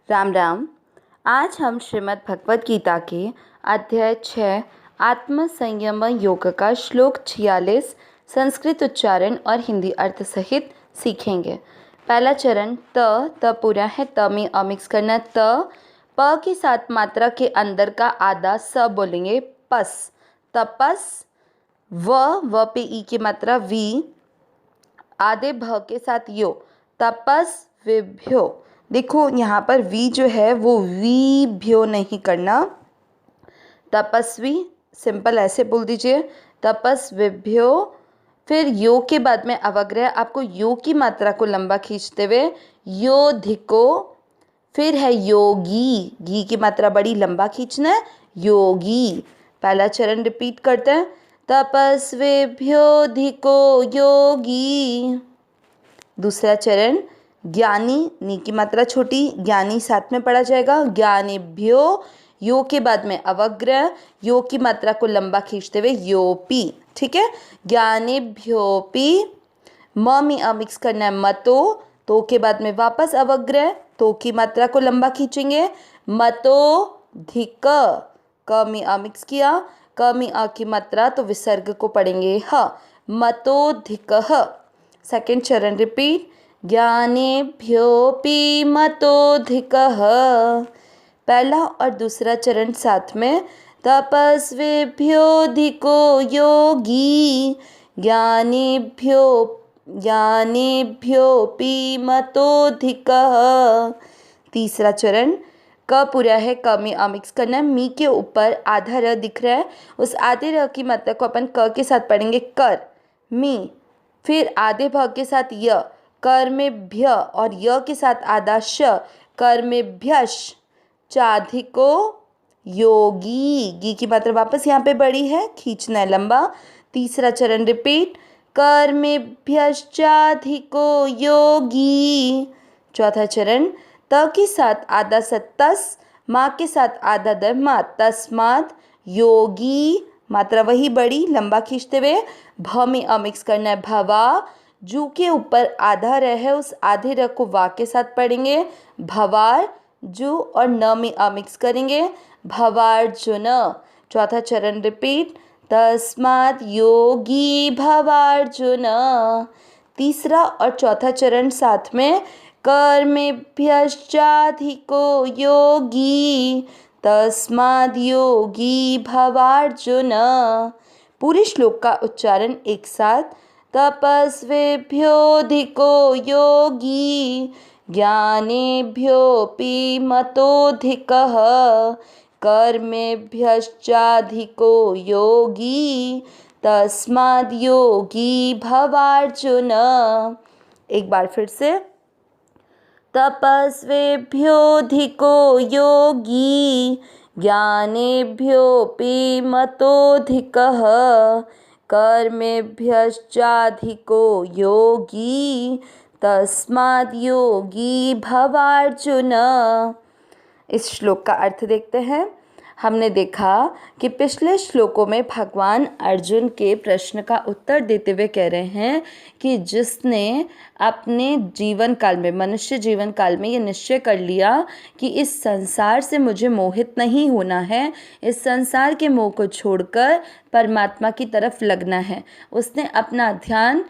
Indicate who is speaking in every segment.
Speaker 1: राम राम। आज हम श्रीमद् भगवद गीता के अध्याय 6 आत्म संयम योग का श्लोक 46 संस्कृत उच्चारण और हिंदी अर्थ सहित सीखेंगे। पहला चरण त पूरा है। त में अमिक्स करना। त प की सात मात्रा के अंदर का आधा स बोलेंगे पस, तपस। व पे ई की मात्रा वी, आधे भ के साथ यो, तपस विभ्यो। देखो यहाँ पर वी जो है वो वी भ्यो नहीं करना, तपस्वी सिंपल ऐसे बोल दीजिए, तपस विभ्यो। फिर यो के बाद में अवग्रह, आपको यो की मात्रा को लंबा खींचते हुए योधिको। फिर है योगी, घी की मात्रा बड़ी लंबा खींचना है, योगी। पहला चरण रिपीट करते हैं, तपस्विभ्योधिको योगी। दूसरा चरण ज्ञानी, नी की मात्रा छोटी, ज्ञानी साथ में पढ़ा जाएगा, ज्ञानेभ्यो। यो के बाद में अवग्रह, यो की मात्रा को लंबा खींचते हुए योपी। ठीक है, ज्ञानेभ्योपी। म में अमिक्स करना है मतो, तो के बाद में वापस अवग्रह, तो की मात्रा को लंबा खींचेंगे, मतो धिक। क में अमिक्स किया, क में अ की मात्रा तो विसर्ग को पढ़ेंगे ह, मतो धिक। सेकेंड चरण रिपीट, ज्ञानेभ्योऽपि मतोऽधिकः। पहला और दूसरा चरण साथ में, तपस्विभ्योऽधिको योगी, ज्ञानेभ्योऽपि मतोऽधिकः। तीसरा चरण क पूरा है, क में अमिक्स करना है, मी के ऊपर आधा र दिख रहा है, उस आधे र की मात्रा को अपन क के साथ पढ़ेंगे, कर मी। फिर आधे भ के साथ य, कर्मेभ्य, और य के साथ आधा श, कर्मेभ्यश। चाधिको योगी, गी की मात्रा वापस यहाँ पे बड़ी है, खींचना है लंबा। तीसरा चरण रिपीट, कर्मेभ्यश्चाधिको योगी। चौथा चरण त के साथ आधा स तस, माँ के साथ आधा द मा, तस्मात् योगी, मात्रा वही बड़ी लंबा खींचते हुए। भ में अमिक्स करना है भवा, जू के ऊपर आधा र है, उस आधे र को वा के साथ पढ़ेंगे, भवार जू। और न में अमिक्स करेंगे, भवार्जुन। चौथा चरण रिपीट, तस्मात् योगी भवार्जुन। तीसरा और चौथा चरण साथ में, कर्मेभ्यश्चाधिको योगी, तस्माद् योगी भवार्जुन। पूरे श्लोक का उच्चारण एक साथ, तपस्विभ्योऽधिको योगी, ज्ञानेभ्योऽपि मतोऽधिकः, कर्मेभ्यश्चाधिको योगी, तस्माद् योगी भवार्जुन। एक बार फिर से, तपस्विभ्योऽधिको योगी, ज्ञानेभ्योऽपि मतोऽधिकः, कर्मेभ्यश्चाधिको योगी, तस्माद् योगी भवार्जुन। इस श्लोक का अर्थ देखते हैं। हमने देखा कि पिछले श्लोकों में भगवान अर्जुन के प्रश्न का उत्तर देते हुए कह रहे हैं कि जिसने अपने जीवन काल में, मनुष्य जीवन काल में ये निश्चय कर लिया कि इस संसार से मुझे मोहित नहीं होना है, इस संसार के मोह को छोड़कर परमात्मा की तरफ लगना है, उसने अपना ध्यान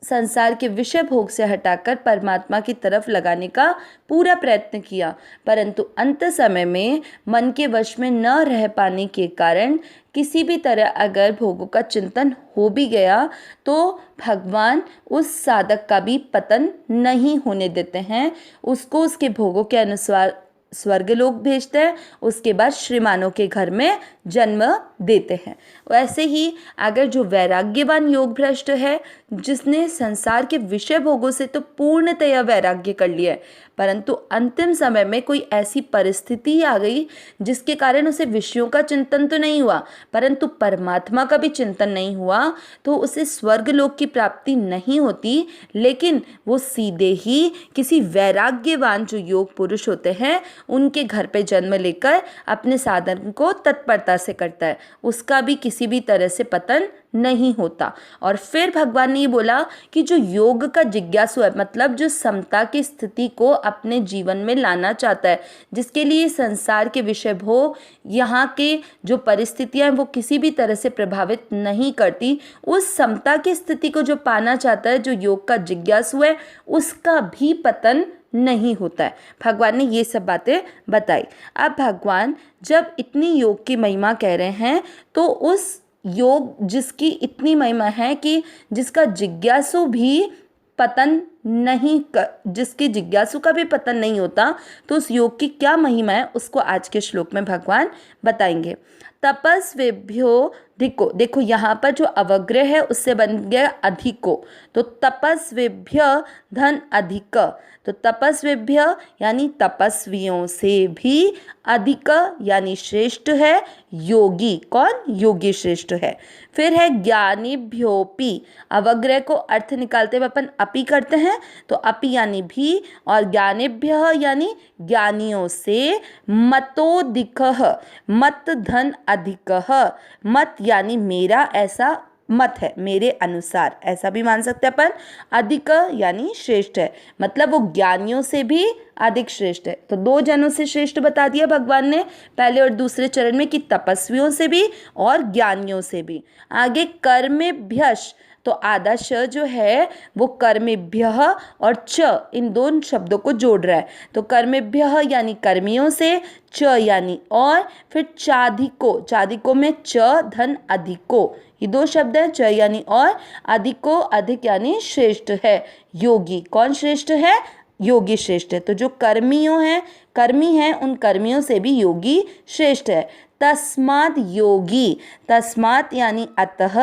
Speaker 1: संसार के विषय भोग से हटाकर परमात्मा की तरफ लगाने का पूरा प्रयत्न किया, परंतु अंत समय में मन के वश में न रह पाने के कारण किसी भी तरह अगर भोगों का चिंतन हो भी गया तो भगवान उस साधक का भी पतन नहीं होने देते हैं, उसको उसके भोगों के अनुसार स्वर्गलोक भेजते हैं, उसके बाद श्रीमानों के घर में जन्म देते हैं। वैसे ही अगर जो वैराग्यवान योग भ्रष्ट है, जिसने संसार के विषय भोगों से तो पूर्णतया वैराग्य कर लिया है, परंतु अंतिम समय में कोई ऐसी परिस्थिति आ गई जिसके कारण उसे विषयों का चिंतन तो नहीं हुआ परंतु परमात्मा का भी चिंतन नहीं हुआ, तो उसे स्वर्गलोक की प्राप्ति नहीं होती, लेकिन वो सीधे ही किसी वैराग्यवान जो योग पुरुष होते हैं उनके घर पे जन्म लेकर अपने साधन को तत्परता से करता है। उसका भी किसी भी तरह से पतन नहीं होता। और फिर भगवान ने ये बोला कि जो योग का जिज्ञासु है, मतलब जो समता की स्थिति को अपने जीवन में लाना चाहता है, जिसके लिए संसार के विषय भोग, यहाँ के जो परिस्थितियाँ हैं वो किसी भी तरह से प्रभावित नहीं करती, उस समता की स्थिति को जो पाना चाहता है, जो योग का जिज्ञासु है, उसका भी पतन नहीं होता है। भगवान ने ये सब बातें बताई। अब भगवान जब इतनी योग की महिमा कह रहे हैं, तो उस योग जिसकी इतनी महिमा है कि जिसका जिज्ञासु भी पतन नहीं जिसकी जिज्ञासु का भी पतन नहीं होता, तो उस योग की क्या महिमा है उसको आज के श्लोक में भगवान बताएंगे। तपस्विभ्यो धिको, देखो यहाँ पर जो अवग्रह है उससे बन गया अधिको, तो तपस्विभ्य धन अधिक, तो तपस्विभ्य यानी तपस्वियों से भी, अधिक यानी श्रेष्ठ है, योगी कौन, योगी श्रेष्ठ है। फिर है ज्ञानिभ्योपि, अवग्रह को अर्थ निकालते हुए अपन अपि करते हैं, तो अपि यानी भी, और ज्ञानिभ्य यानी ज्ञानियों से, मतोधिकः, मत धन अधिकः, मत यानी मेरा ऐसा मत है, मेरे अनुसार, ऐसा भी मान सकते हैं अपन। अधिक यानी श्रेष्ठ है, मतलब वो ज्ञानियों से भी अधिक श्रेष्ठ है। तो दो जनों से श्रेष्ठ बता दिया भगवान ने पहले और दूसरे चरण में, कि तपस्वियों से भी और ज्ञानियों से भी। आगे कर्मेभ्यश, तो आधा श जो है वो कर्मेभ्यः और च इन दोनों शब्दों को जोड़ रहा है। तो कर्मेभ्यः यानी कर्मियों से, च यानी और, फिर चाधिको, चाधिको में च धन अधिको, ये दो शब्द हैं, च यानी और, अधिको अधिक यानी श्रेष्ठ है, योगी कौन श्रेष्ठ है, योगी श्रेष्ठ है। तो जो कर्मियों हैं, कर्मी हैं, उन कर्मियों से भी योगी श्रेष्ठ है। तस्मात् योगी, तस्मात् यानी अतः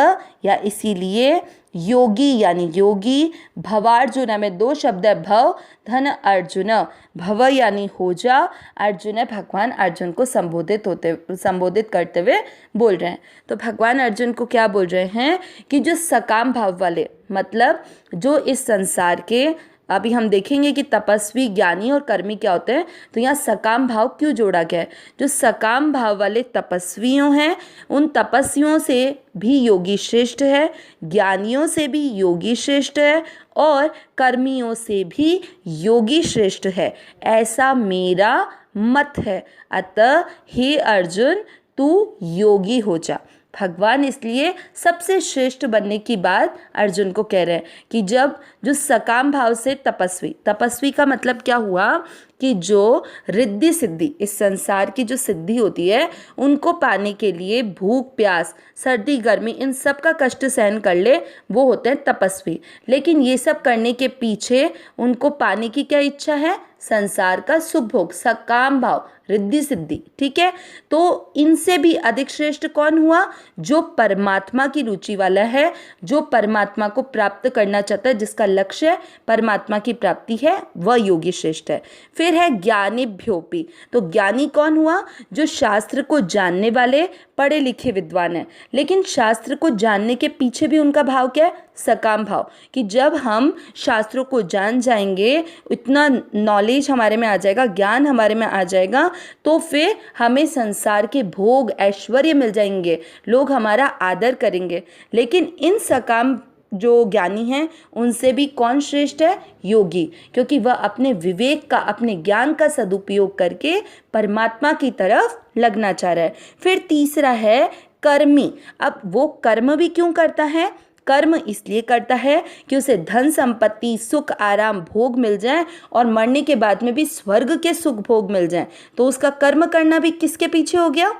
Speaker 1: या इसीलिए, योगी यानी योगी, भवार्जुन में दो शब्द है, भव धन अर्जुन, भव यानी हो जा, अर्जुन भगवान अर्जुन को संबोधित करते हुए बोल रहे हैं। तो भगवान अर्जुन को क्या बोल रहे हैं कि जो सकाम भाव वाले, मतलब जो इस संसार के, अभी हम देखेंगे कि तपस्वी, ज्ञानी और कर्मी क्या होते हैं, तो यहाँ सकाम भाव क्यों जोड़ा गया है। जो सकाम भाव वाले तपस्वियों हैं, उन तपस्वियों से भी योगी श्रेष्ठ है, ज्ञानियों से भी योगी श्रेष्ठ है, और कर्मियों से भी योगी श्रेष्ठ है, ऐसा मेरा मत है। अतः हे अर्जुन तू योगी हो जा। भगवान इसलिए सबसे श्रेष्ठ बनने की बात अर्जुन को कह रहे हैं कि जब जो सकाम भाव से तपस्वी, तपस्वी का मतलब क्या हुआ कि जो रिद्धि सिद्धि, इस संसार की जो सिद्धि होती है, उनको पाने के लिए भूख प्यास सर्दी गर्मी इन सब का कष्ट सहन कर ले, वो होते हैं तपस्वी। लेकिन ये सब करने के पीछे उनको पाने की क्या इच्छा है, संसार का सुख भोग, सकाम भाव, रिद्धि सिद्धि, ठीक है। तो इनसे भी अधिक श्रेष्ठ कौन हुआ, जो परमात्मा की रुचि वाला है, जो परमात्मा को प्राप्त करना चाहता है, जिसका लक्ष्य परमात्मा की प्राप्ति है, वह योगी श्रेष्ठ है। फिर है ज्ञानिभ्योपि, तो ज्ञानी कौन हुआ, जो शास्त्र को जानने वाले पढ़े लिखे विद्वान हैं, लेकिन शास्त्र को जानने के पीछे भी उनका भाव क्या है, सकाम भाव, कि जब हम शास्त्रों को जान जाएंगे, इतना नॉलेज हमारे में आ जाएगा, ज्ञान हमारे में आ जाएगा, तो फिर हमें संसार के भोग ऐश्वर्य मिल जाएंगे, लोग हमारा आदर करेंगे। लेकिन इन सकाम जो ज्ञानी हैं उनसे भी कौन श्रेष्ठ है, योगी, क्योंकि वह अपने विवेक का, अपने ज्ञान का सदुपयोग करके परमात्मा की तरफ लगना चाह रहा है। फिर तीसरा है कर्मी। अब वो कर्म भी क्यों करता है, कर्म इसलिए करता है कि उसे धन संपत्ति सुख आराम भोग मिल जाए और मरने के बाद में भी स्वर्ग के सुख भोग मिल जाए। तो उसका कर्म करना भी किसके पीछे हो गया,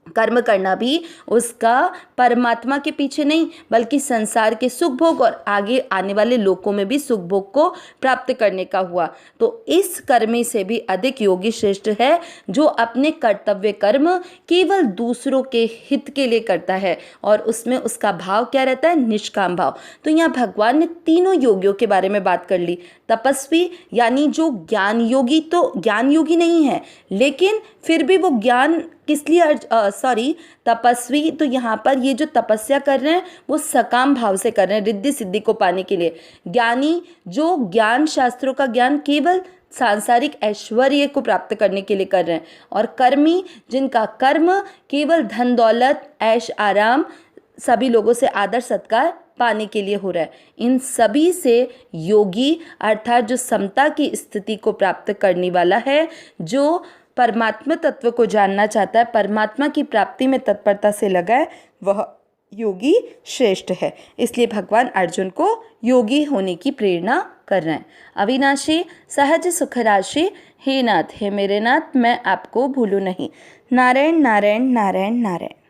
Speaker 1: कर्म करना भी उसका परमात्मा के पीछे नहीं, बल्कि संसार के सुख भोग और आगे आने वाले लोकों में भी सुख भोग को प्राप्त करने का हुआ। तो इस कर्मी से भी अधिक योगी श्रेष्ठ है, जो अपने कर्तव्य कर्म केवल दूसरों के हित के लिए करता है, और उसमें उसका भाव क्या रहता है, निष्काम भाव। तो यहाँ भगवान ने तीनों योगियों के बारे में बात कर ली। तपस्वी यानी जो ज्ञान योगी, तो ज्ञान योगी नहीं है, लेकिन फिर भी वो ज्ञान किस लिए तपस्वी, तो यहाँ पर ये जो तपस्या कर रहे हैं वो सकाम भाव से कर रहे हैं, रिद्धि सिद्धि को पाने के लिए। ज्ञानी जो ज्ञान शास्त्रों का ज्ञान केवल सांसारिक ऐश्वर्य को प्राप्त करने के लिए कर रहे हैं, और कर्मी जिनका कर्म केवल धन दौलत ऐश आराम सभी लोगों से आदर सत्कार पाने के लिए हो रहा है। इन सभी से योगी अर्थात जो समता की स्थिति को प्राप्त करने वाला है, जो परमात्मा तत्व को जानना चाहता है, परमात्मा की प्राप्ति में तत्परता से लगा है, वह योगी श्रेष्ठ है। इसलिए भगवान अर्जुन को योगी होने की प्रेरणा कर रहे हैं। अविनाशी सहज सुख राशि, हे नाथ हे मेरे नाथ, मैं आपको भूलूं नहीं। नारायण नारायण नारायण नारायण।